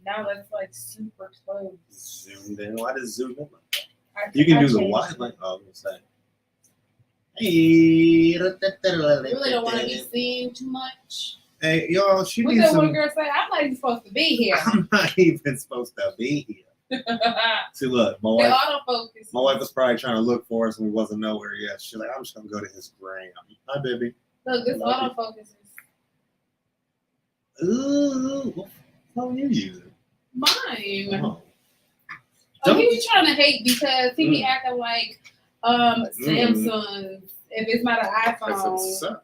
Now that's like super close. Zoomed in. Why does zoom in like that? You can do the wide like I was gonna say. You really don't want to be seen too much. Hey, y'all, she What needs that one some. girl say? I'm not even supposed to be here. I'm not even supposed to be here. See, look, my wife. Autofocus. My wife was probably trying to look for us and we wasn't nowhere yet. She's like, I'm just gonna go to his gram. Hi, baby. Look, this autofocus is Ooh, what phone you using? mine. Oh. Oh, he was trying to hate because he be acting like Samsung. If it's not an iPhone,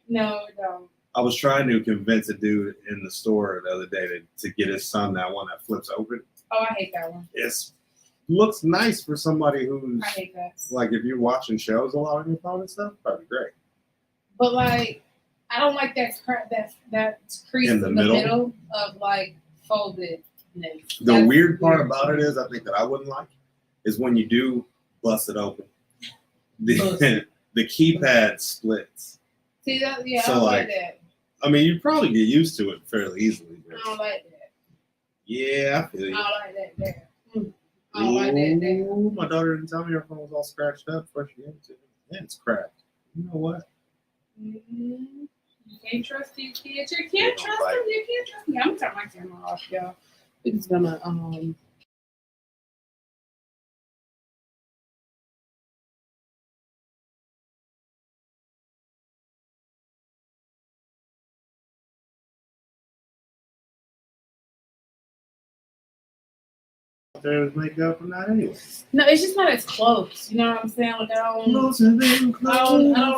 no, it don't. I was trying to convince a dude in the store the other day to get his son that one that flips open. Oh, I hate that one. It looks nice for somebody who's I hate that. Like if you're watching shows a lot on your phone and stuff, probably great. But like, I don't like that crease in the middle of like foldedness. The weird part about it is, I think that I wouldn't like is when you do bust it open. The keypad splits. See that? Yeah, so I don't like that. I mean, you probably get used to it fairly easily. I don't like that. Yeah, I feel you. I don't like that there. I don't like that there. My daughter didn't tell me her phone was all scratched up before she gave it to me. Yeah, it's cracked. You know what? Mm-hmm. You can't trust these kids. You can't trust them. You can't trust me. I'm gonna turn my camera off, y'all. We're just gonna There's makeup or not anyway. No, it's just not as close. You know what I'm saying? Like I don't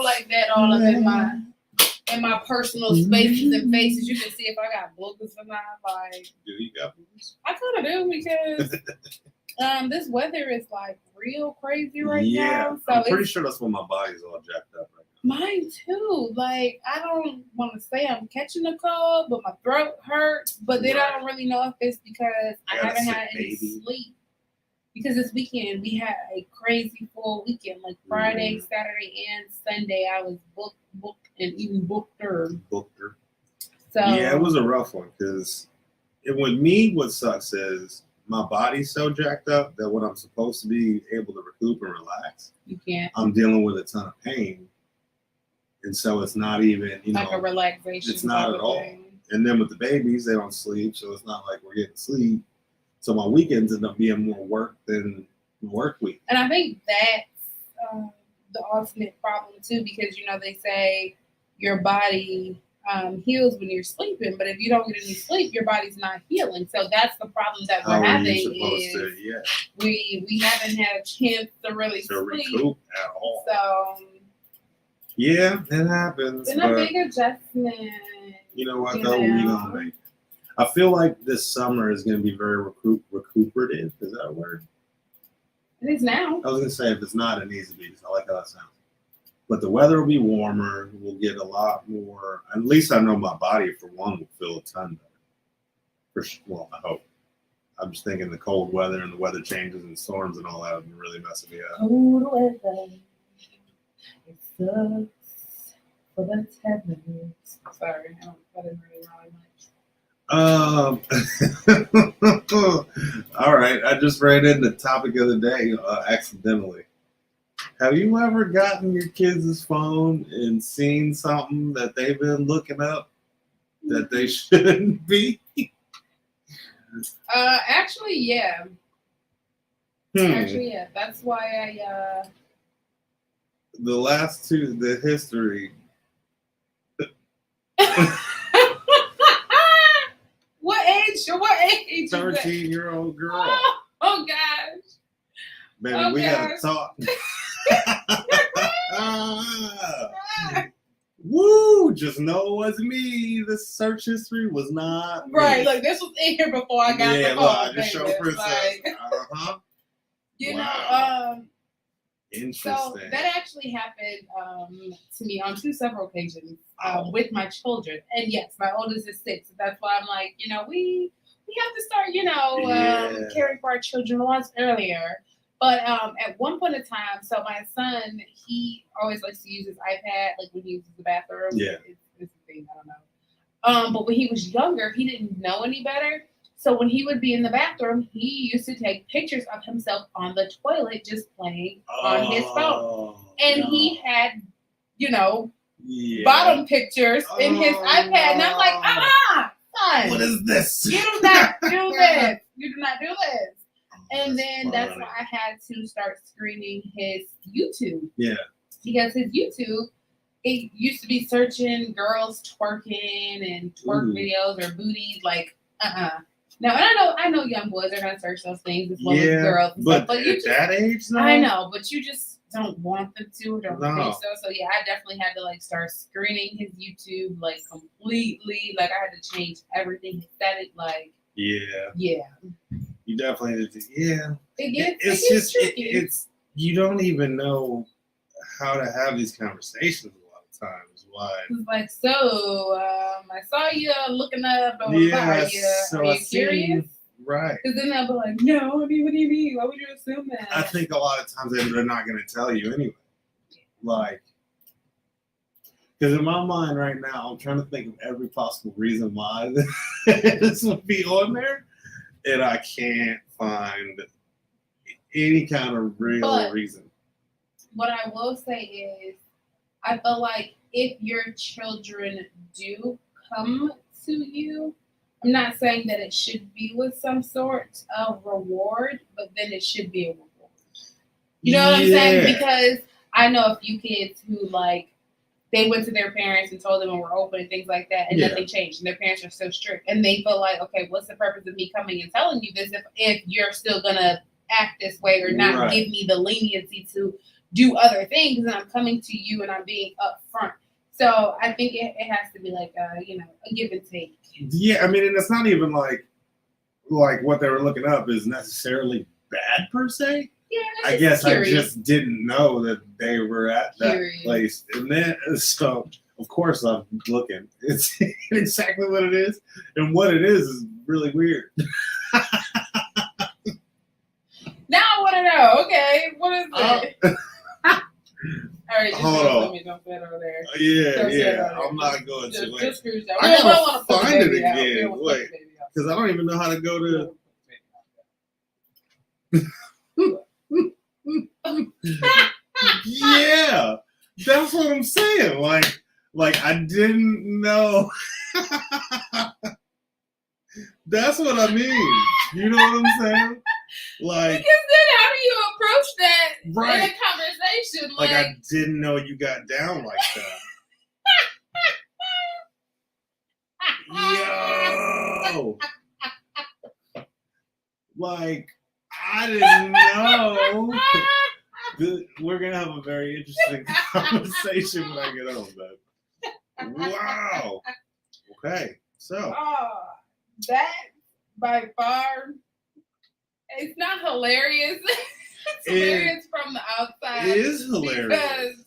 like that all up in my personal spaces and faces. You can see if I got boogers or not. Like, do you got boogers? I kind of do because this weather is like real crazy right now. So I'm pretty sure that's why my body's all jacked up right now. Mine too. Like I don't want to say I'm catching a cold, but my throat hurts. But then I don't really know if it's because I haven't had any sleep. Because this weekend we had a crazy full weekend, like Friday, Saturday, and Sunday. I was booked, and even booked her. So yeah, it was a rough one because with me, what sucks is my body's so jacked up that when I'm supposed to be able to recoup and relax, you can't. I'm dealing with a ton of pain. And so it's not even, like a relaxation. It's not at all. And then with the babies, they don't sleep, so it's not like we're getting sleep. So my weekends end up being more work than work week. And I think that's the ultimate problem too, because they say your body heals when you're sleeping, but if you don't get any sleep, your body's not healing. So that's the problem that we're having. We haven't had a chance to really recoup at all. So. Yeah, it happens. It's been a big adjustment. You know what, though? We're going to make it. I feel like this summer is going to be very recuperative. Is that a word? It is now. I was going to say, if it's not, it needs to be, because I like how that sounds. But the weather will be warmer. We'll get a lot more. At least I know my body, for one, will feel a ton better. Well, I hope. I'm just thinking the cold weather and the weather changes and storms and all that have been really messing me up. Cold weather. It sucks, but that's heaven. Sorry, I didn't really much. All right, I just ran into the topic of the day accidentally. Have you ever gotten your kids' phone and seen something that they've been looking up that they shouldn't be? Actually, yeah. Actually, yeah. That's why I. The last two, the history. What age? 13-year-old girl. Oh gosh. Baby, we gotta talk. Woo! Just know it wasn't me. The search history was not me. Right. Look, this was in here before I got the phone. I just showed Princess. Interesting. So that actually happened to me on several occasions with my children. And yes, my oldest is 6. So that's why I'm like, we have to start, caring for our children a lot earlier. But at one point in time, so my son, he always likes to use his iPad, like when he uses the bathroom. Yeah. It's a thing, I don't know. But when he was younger, he didn't know any better. So when he would be in the bathroom, he used to take pictures of himself on the toilet just playing on his phone. And he had, bottom pictures in his iPad. And I'm like, son. What is this? You do not do this. You do not do this. And then that's why I had to start screening his YouTube. Yeah. Because his YouTube, it used to be searching girls twerking and twerk videos or booties, like, No, and I know young boys are gonna search those things as well as girls and stuff. But you at that age, no? I know, but you just don't want them to or don't think so. So yeah, I definitely had to like start screening his YouTube like completely. Like I had to change everything, set it like yeah. You definitely did. Yeah. It's just tricky. It's you don't even know how to have these conversations a lot of times. Why? It's like, so I saw you looking up or about you. So Are you curious? Right. Because then they'll be like, no, I mean, what do you mean? Why would you assume that? I think a lot of times they're not going to tell you anyway. Like, because in my mind right now, I'm trying to think of every possible reason why this would be on there, and I can't find any kind of real reason. What I will say is, I feel like if your children do come to you, I'm not saying that it should be with some sort of reward, but then it should be a reward. You know what I'm saying? Because I know a few kids who like they went to their parents and told them and were open and things like that, and nothing changed. And their parents are so strict, and they feel like, okay, what's the purpose of me coming and telling you this if you're still gonna act this way or not give me the leniency to do other things, and I'm coming to you and I'm being upfront. So I think it has to be like a give and take. Yeah, I mean, and it's not even like what they were looking up is necessarily bad per se. Yeah, I guess curious. I just didn't know that they were at that place, and then so of course I'm looking. It's exactly what it is, and what it is really weird. Now I want to know. Okay, what is it? All right, just hold on. Let me jump that over there. I'm not going to. Just cruise down. I gotta find it again. Wait, because I don't even know how to go to. Yeah, that's what I'm saying. Like I didn't know. That's what I mean. You know what I'm saying? Like, because then how do you approach that in a conversation? Like I didn't know you got down like that. Yo, like I didn't know. We're gonna have a very interesting conversation when I get home, man. Wow. Okay, so that by far, it's not hilarious. It's hilarious from the outside. It is hilarious because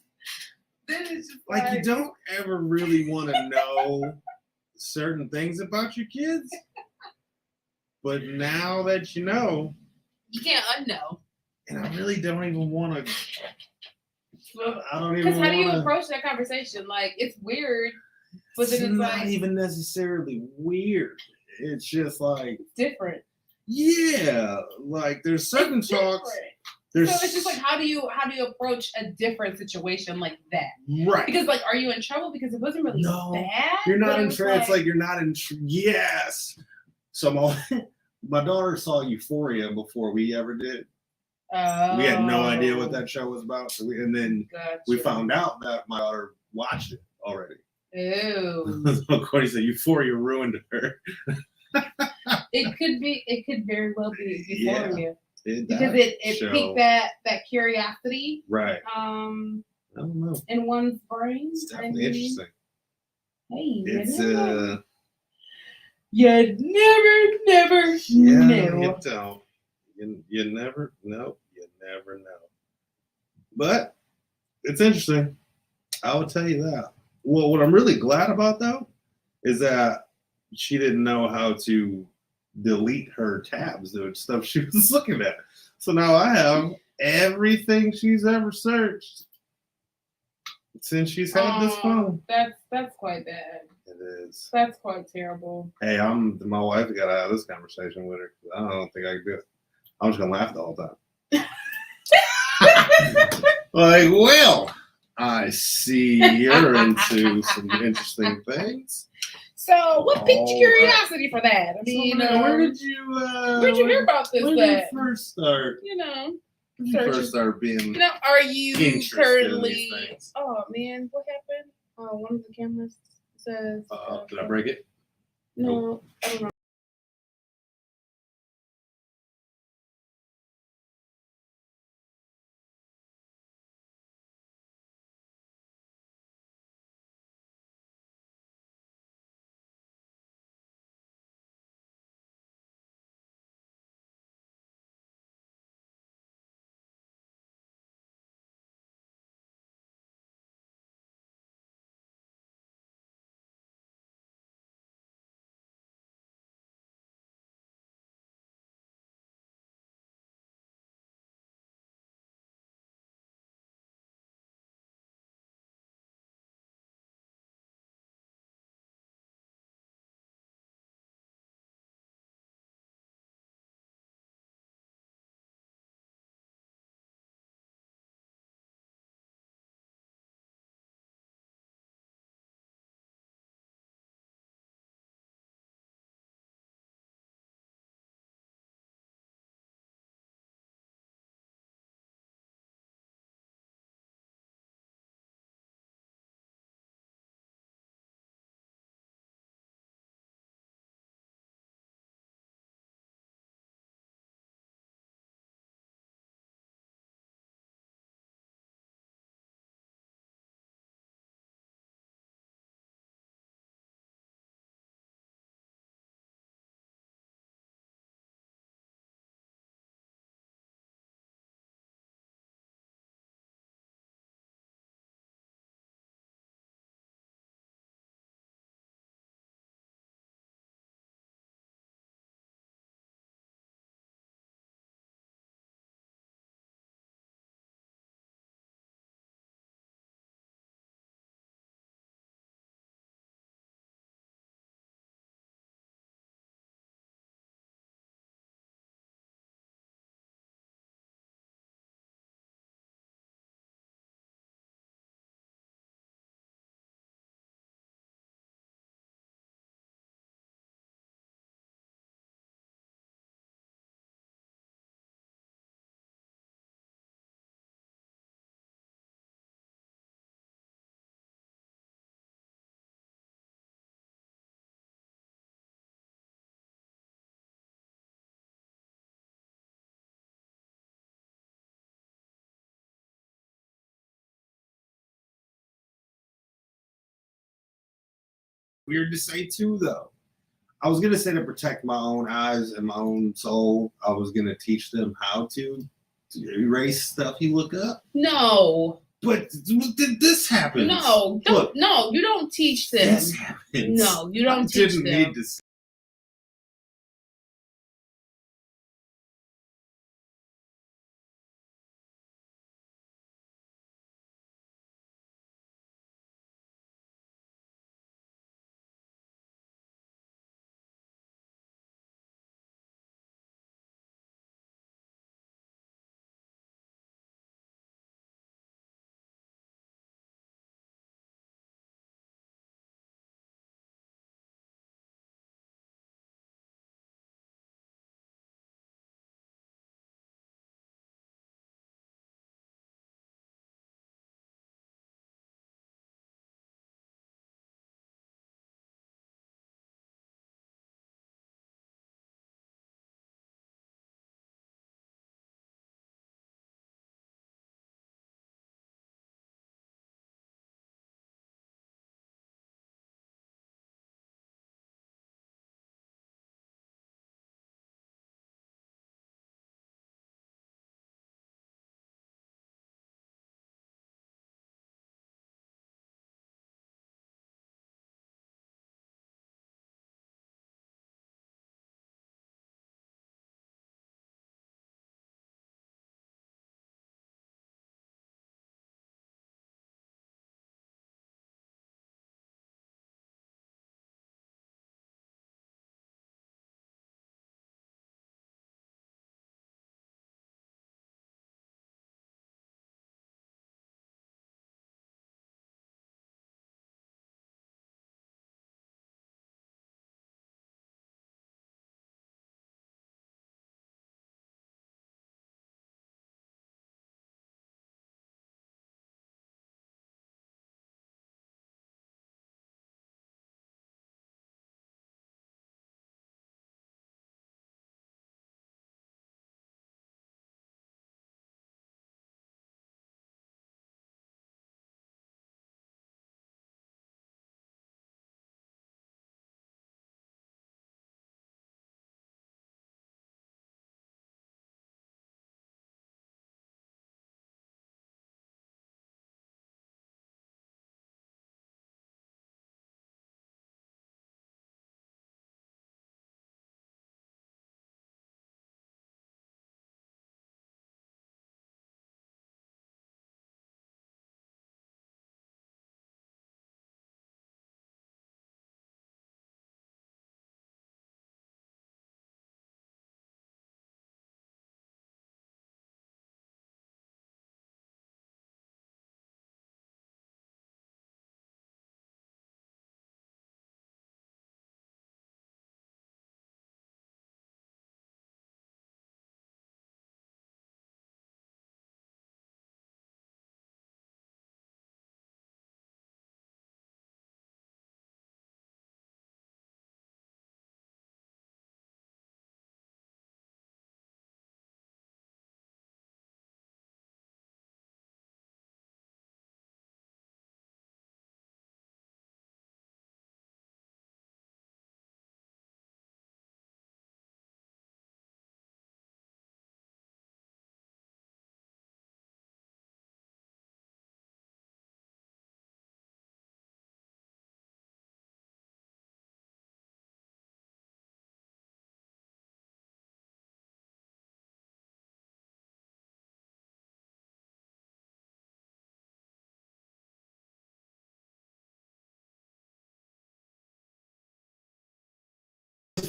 then it's just like you don't ever really want to know certain things about your kids, but now that you know, you can't unknow. And I really don't even want to. I don't even. Because how do you approach that conversation? Like it's weird, but then it's not even necessarily weird. It's just like it's different. Yeah, like there's certain talks. So it's just like how do you approach a different situation like that? Right. Because like, are you in trouble because it wasn't really bad? You're not in trouble. It's like you're not in. Yes. So my daughter saw Euphoria before we ever did. We had no idea what that show was about. So we found out that my daughter watched it already. Ew. According to Euphoria ruined her. It could very well be Euphoria. Because it piqued that curiosity. Right. I don't know. In one's brain. It's definitely interesting. Hey, it's you never know. You don't. You never know. You never know. But it's interesting. I will tell you that. Well, what I'm really glad about though is that she didn't know how to delete her tabs, the stuff she was looking at. So now I have everything she's ever searched since she's had this phone. That's quite bad. It is. That's quite terrible. Hey, my wife got to have this conversation with her. I don't think I can do it. I'm just gonna laugh the whole time. Like, well, I see you're into some interesting things. So, what piqued your curiosity for that? I mean, where did you hear about this? When did you first start? When you first started being. Are you currently? In these things? Oh man, what happened? One of the cameras says. Did I break it? No, I don't know. Weird to say too, though. I was gonna say to protect my own eyes and my own soul. I was gonna teach them how to erase stuff you look up. No. But this happens. No, you don't teach them. This happens. No, you don't teach them. Need to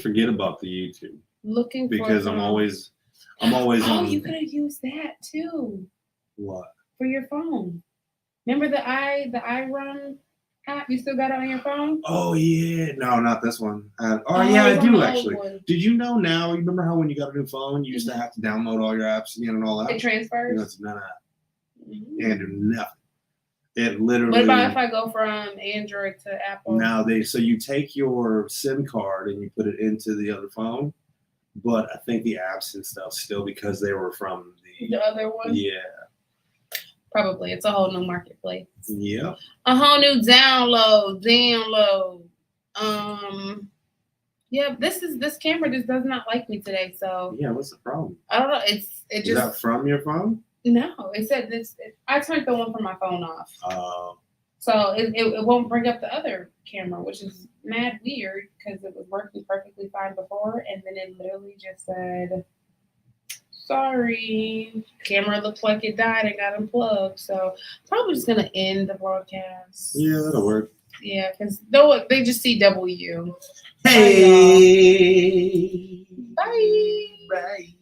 forget about the YouTube Looking because for I'm always on. you could have used that too. What? For your phone. Remember the iRun app? You still got it on your phone? Oh yeah, no, not this one. Yeah, it's I on do the actually. old one. Did you know now? You remember how when you got a new phone, you used to have to download all your apps again and all that? It transfers. You know, it's none of that. You can't do nothing. It literally. What about if I go from Android to Apple? Now so you take your SIM card and you put it into the other phone, but I think the apps and stuff still because they were from the other one. Yeah. Probably. It's a whole new marketplace. Yeah. A whole new download. Yeah, this camera just does not like me today. So yeah, what's the problem? I don't know. Is that from your phone? No, it said this. I turned the one from my phone off. Oh. So it won't bring up the other camera, which is mad weird because it was working perfectly fine before, and then it literally just said, "Sorry, camera looks like it died and got unplugged." So probably just gonna end the broadcast. Yeah, that'll work. Yeah, because they just see W. Hey. Bye. Bye.